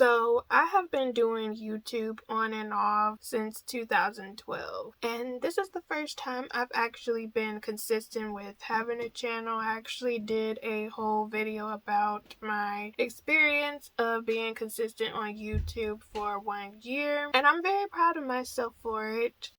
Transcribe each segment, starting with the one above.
So I have been doing YouTube on and off since 2012, and this is the first time I've actually been consistent with having a channel. I actually did a whole video about my experience of being consistent on YouTube for 1 year, and I'm very proud of myself for it.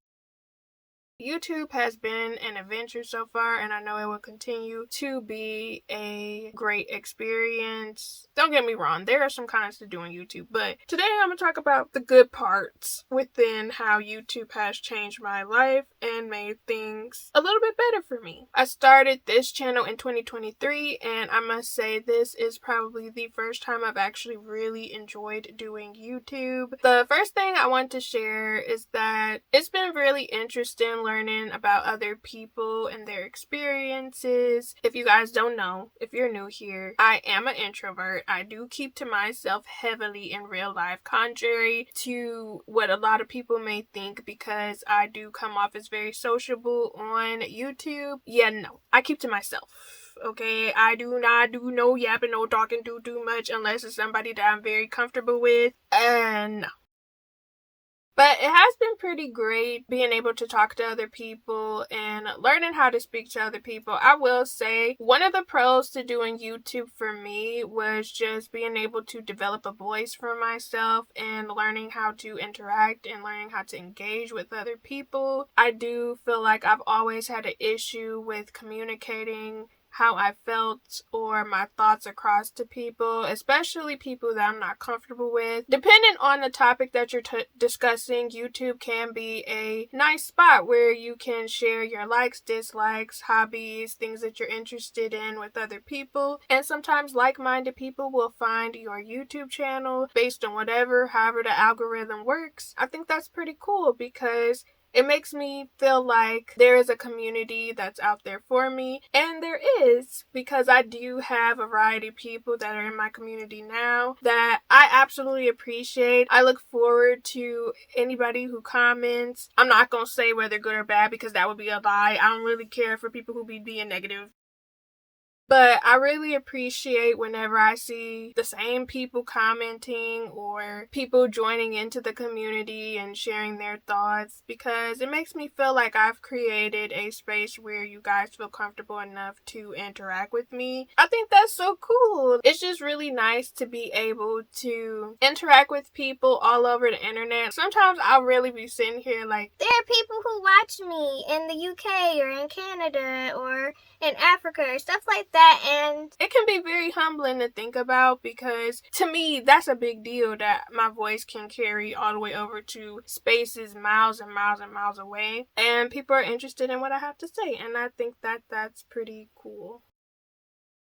YouTube has been an adventure so far, and I know it will continue to be a great experience. Don't get me wrong, there are some cons to doing YouTube, but today I'm going to talk about the good parts within how YouTube has changed my life and made things a little bit better for me. I started this channel in 2023, and I must say this is probably the first time I've actually really enjoyed doing YouTube. The first thing I want to share is that it's been really interesting learning about other people and their experiences. If you guys don't know, if you're new here, I am an introvert. I do keep to myself heavily in real life, contrary to what a lot of people may think, because I do come off as very sociable on YouTube. Yeah, no, I keep to myself. Okay, I do not do no yapping, no talking too much unless it's somebody that I'm very comfortable with. And no. But it has been pretty great being able to talk to other people and learning how to speak to other people. I will say one of the pros to doing YouTube for me was just being able to develop a voice for myself and learning how to interact and learning how to engage with other people. I do feel like I've always had an issue with communicating how I felt or my thoughts across to people, especially people that I'm not comfortable with. Depending on the topic that you're discussing, YouTube can be a nice spot where you can share your likes, dislikes, hobbies, things that you're interested in with other people. And sometimes like-minded people will find your YouTube channel based on however the algorithm works. I think that's pretty cool because it makes me feel like there is a community that's out there for me, and there is, because I do have a variety of people that are in my community now that I absolutely appreciate. I look forward to anybody who comments. I'm not going to say whether good or bad because that would be a lie. I don't really care for people who be being negative. But I really appreciate whenever I see the same people commenting or people joining into the community and sharing their thoughts, because it makes me feel like I've created a space where you guys feel comfortable enough to interact with me. I think that's so cool. It's just really nice to be able to interact with people all over the internet. Sometimes I'll really be sitting here like, there are people who watch me in the UK or in Canada or in Africa or stuff like that, and it can be very humbling to think about, because to me that's a big deal that my voice can carry all the way over to spaces miles and miles and miles away, and people are interested in what I have to say, and I think that that's pretty cool.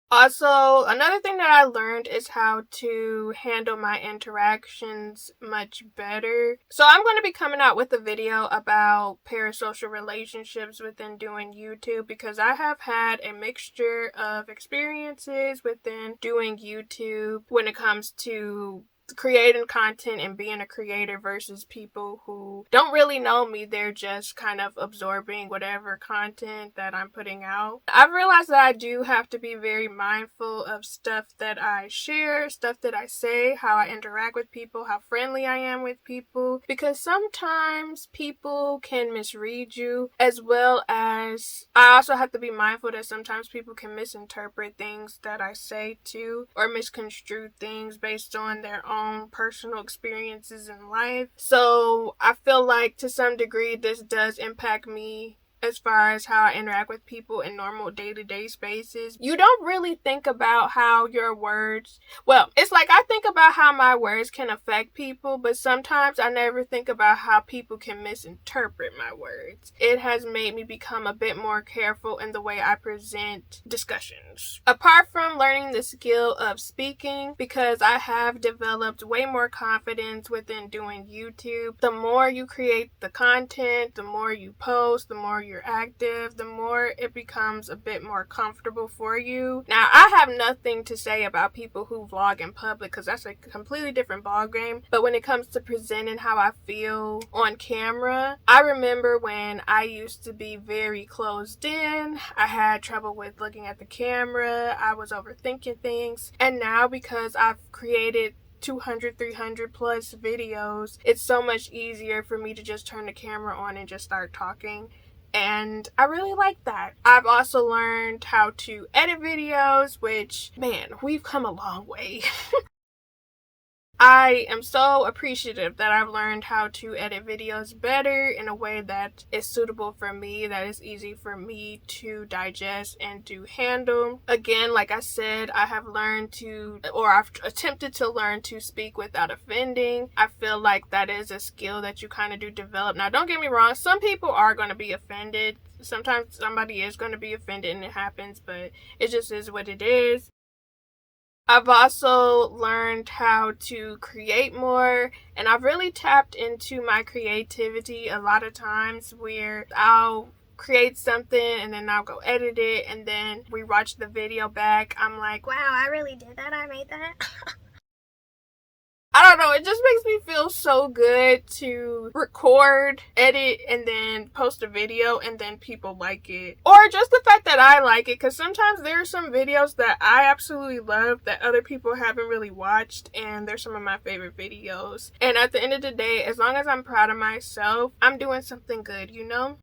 Also, another thing that I learned is how to handle my interactions much better. So I'm going to be coming out with a video about parasocial relationships within doing YouTube, because I have had a mixture of experiences within doing YouTube when it comes to creating content and being a creator versus people who don't really know me. They're just kind of absorbing whatever content that I'm putting out. I've realized that I do have to be very mindful of stuff that I share, stuff that I say, how I interact with people, how friendly I am with people, because sometimes people can misread you, as well as I also have to be mindful that sometimes people can misinterpret things that I say too, or misconstrue things based on their own personal experiences in life. So I feel like to some degree this does impact me as far as how I interact with people in normal day-to-day spaces. You don't really think about how your words, well, it's like I think about how my words can affect people, but sometimes I never think about how people can misinterpret my words. It has made me become a bit more careful in the way I present discussions. Apart from learning the skill of speaking, because I have developed way more confidence within doing YouTube, the more you create the content, the more you post, the more you're active, the more it becomes a bit more comfortable for you. Now, I have nothing to say about people who vlog in public, because that's a completely different ballgame. But when it comes to presenting how I feel on camera, I remember when I used to be very closed in. I had trouble with looking at the camera. I was overthinking things. And now, because I've created 200, 300 plus videos, it's so much easier for me to just turn the camera on and just start talking. And I really like that. I've also learned how to edit videos, which, man, we've come a long way. I am so appreciative that I've learned how to edit videos better in a way that is suitable for me, that is easy for me to digest and to handle. Again, like I said, I have learned to, or I've attempted to learn to speak without offending. I feel like that is a skill that you kind of do develop. Now, don't get me wrong, some people are going to be offended. Sometimes somebody is going to be offended and it happens, but it just is what it is. I've also learned how to create more, and I've really tapped into my creativity a lot of times where I'll create something and then I'll go edit it, and then we watch the video back. I'm like, wow, I really did that. I made that. I don't know, it just makes me feel so good to record, edit, and then post a video and then people like it. Or just the fact that I like it, because sometimes there are some videos that I absolutely love that other people haven't really watched, and they're some of my favorite videos. And at the end of the day, as long as I'm proud of myself, I'm doing something good, you know?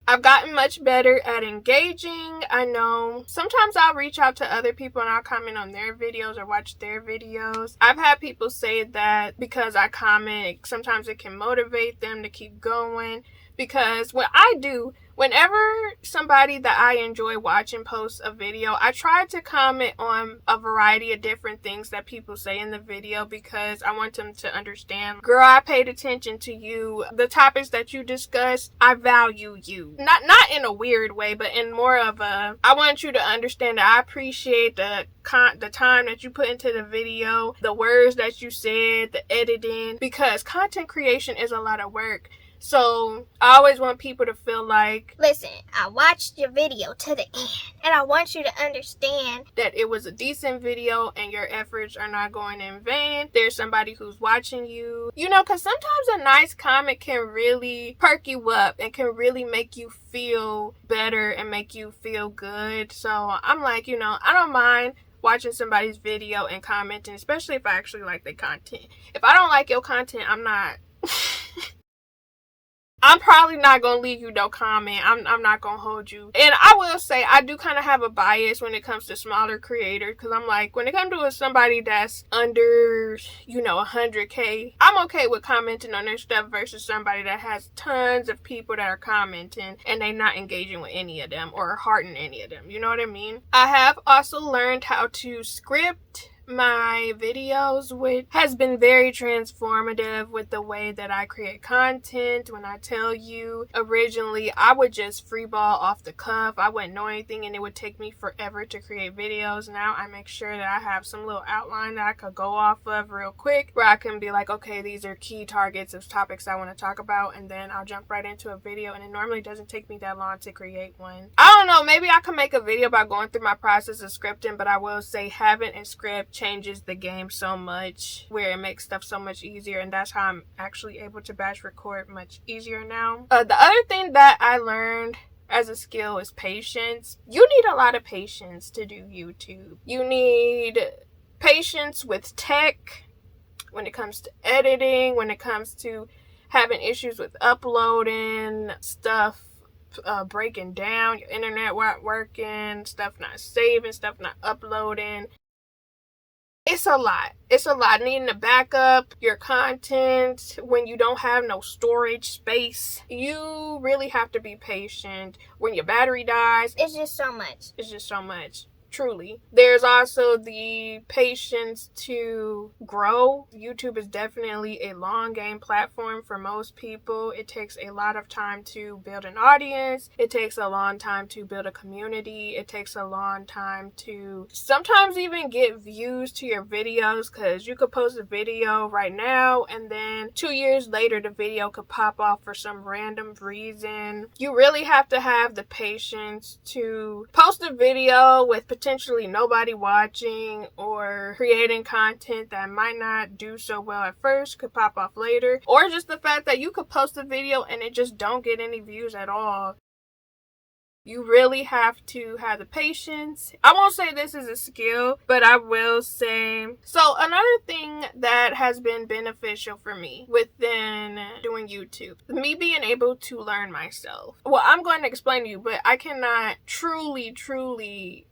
I've gotten much better at engaging. I know sometimes I'll reach out to other people and I'll comment on their videos or watch their videos. I've had people say that because I comment, sometimes it can motivate them to keep going. Because what I do, whenever somebody that I enjoy watching posts a video, I try to comment on a variety of different things that people say in the video because I want them to understand, girl, I paid attention to you. The topics that you discuss, I value you. Not in a weird way, but in more of a, I want you to understand that I appreciate the time that you put into the video, the words that you said, the editing, because content creation is a lot of work. So I always want people to feel like, listen, I watched your video to the end, and I want you to understand that it was a decent video and your efforts are not going in vain. There's somebody who's watching you. You know, because sometimes a nice comment can really perk you up and can really make you feel better and make you feel good. So I'm like, you know, I don't mind watching somebody's video and commenting, especially if I actually like their content. If I don't like your content, I'm probably not going to leave you no comment. I'm not going to hold you. And I will say, I do kind of have a bias when it comes to smaller creators. Because I'm like, when it comes to somebody that's under, 100K, I'm okay with commenting on their stuff versus somebody that has tons of people that are commenting and they not engaging with any of them or hearting any of them. You know what I mean? I have also learned how to script my videos, which has been very transformative with the way that I create content. When I tell you, originally I would just freeball off the cuff. I wouldn't know anything and it would take me forever to create videos. Now I make sure that I have some little outline that I could go off of real quick, where I can be like, okay, these are key targets of topics I want to talk about, and then I'll jump right into a video, and it normally doesn't take me that long to create one. I don't know, maybe I can make a video about going through my process of scripting, but I will say having a script changes the game so much, where it makes stuff so much easier, and that's how I'm actually able to batch record much easier now. The other thing that I learned as a skill is patience. You need a lot of patience to do YouTube. You need patience with tech when it comes to editing, when it comes to having issues with uploading stuff, breaking down, your internet not working, stuff not saving, stuff not uploading. It's a lot. It's a lot. Needing to back up your content when you don't have no storage space. You really have to be patient. When your battery dies, it's just so much. It's just so much. Truly. There's also the patience to grow. YouTube is definitely a long game platform for most people. It takes a lot of time to build an audience. It takes a long time to build a community. It takes a long time to sometimes even get views to your videos, because you could post a video right now and then 2 years later the video could pop off for some random reason. You really have to have the patience to post a video with potentially nobody watching, or creating content that might not do so well at first, could pop off later, or just the fact that you could post a video and it just don't get any views at all. You really have to have the patience. I won't say this is a skill, but I will say. So another thing that has been beneficial for me within doing YouTube, me being able to learn myself. Well, I'm going to explain to you, but I cannot truly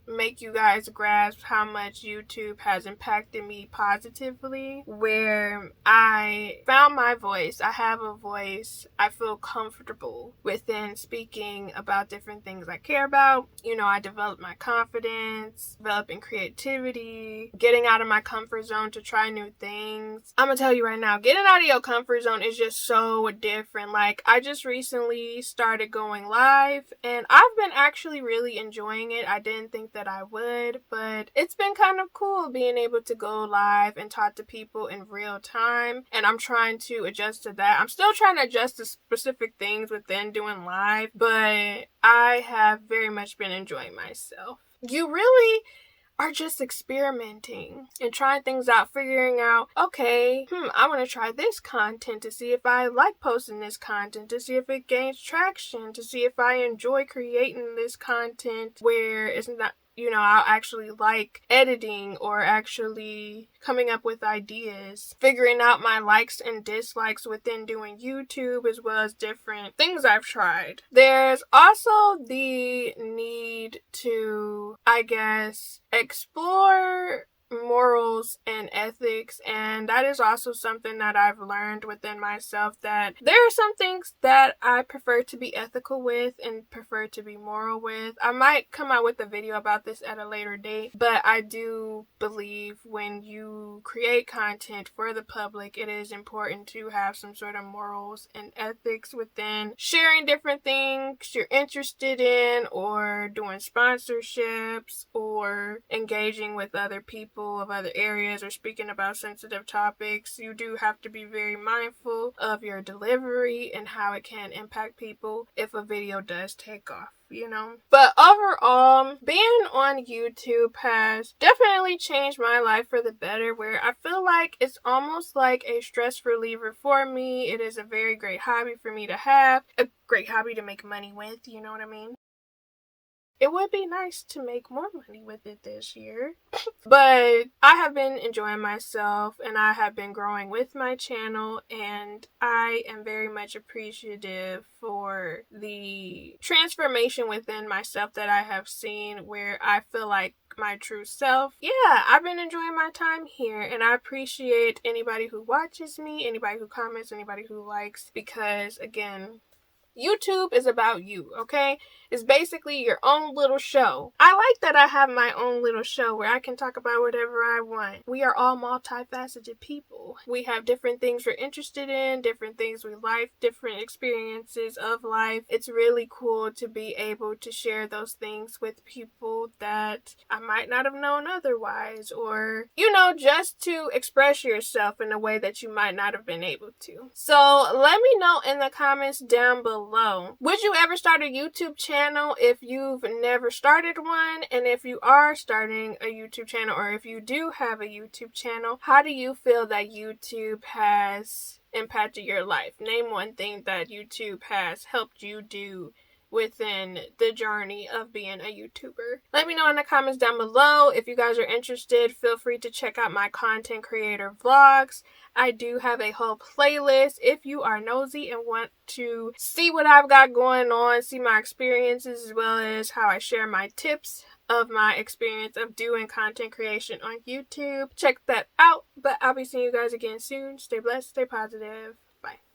make you guys grasp how much YouTube has impacted me positively, where I found my voice. I have a voice. I feel comfortable within speaking about different things I care about. I developed my confidence, developing creativity, getting out of my comfort zone to try new things. I'm gonna tell you right now, getting out of your comfort zone is just so different. Like, I just recently started going live, and I've been actually really enjoying it. I didn't think that I would, but it's been kind of cool being able to go live and talk to people in real time, and I'm trying to adjust to that. I'm still trying to adjust to specific things within doing live, but I have very much been enjoying myself. You really are just experimenting and trying things out, figuring out, okay, I want to try this content to see if I like posting this content, to see if it gains traction, to see if I enjoy creating this content where it's not, I'll actually like editing or actually coming up with ideas, figuring out my likes and dislikes within doing YouTube, as well as different things I've tried. There's also the need to, I guess, explore morals and ethics, and that is also something that I've learned within myself, that there are some things that I prefer to be ethical with and prefer to be moral with. I might come out with a video about this at a later date, but I do believe when you create content for the public, it is important to have some sort of morals and ethics within sharing different things you're interested in, or doing sponsorships, or engaging with other people of other areas, or speaking about sensitive topics. You do have to be very mindful of your delivery and how it can impact people if a video does take off. But overall, being on YouTube has definitely changed my life for the better, where I feel like it's almost like a stress reliever for me. It is a very great hobby for me to have, a great hobby to make money with, you know what I mean? It would be nice to make more money with it this year. But I have been enjoying myself, and I have been growing with my channel, and I am very much appreciative for the transformation within myself that I have seen, where I feel like my true self. Yeah, I've been enjoying my time here, and I appreciate anybody who watches me, anybody who comments, anybody who likes, because again, YouTube is about you, okay? It's basically your own little show. I like that I have my own little show where I can talk about whatever I want. We are all multifaceted people. We have different things we're interested in, different things we like, different experiences of life. It's really cool to be able to share those things with people that I might not have known otherwise, or, just to express yourself in a way that you might not have been able to. So let me know in the comments down below. Would you ever start a YouTube channel if you've never started one? And if you are starting a YouTube channel, or if you do have a YouTube channel, how do you feel that YouTube has impacted your life? Name one thing that YouTube has helped you do within the journey of being a YouTuber. Let me know in the comments down below. If you guys are interested, feel free to check out my content creator vlogs. I do have a whole playlist if you are nosy and want to see what I've got going on, see my experiences, as well as how I share my tips of my experience of doing content creation on YouTube. Check that out. But I'll be seeing you guys again soon. Stay blessed, stay positive. Bye.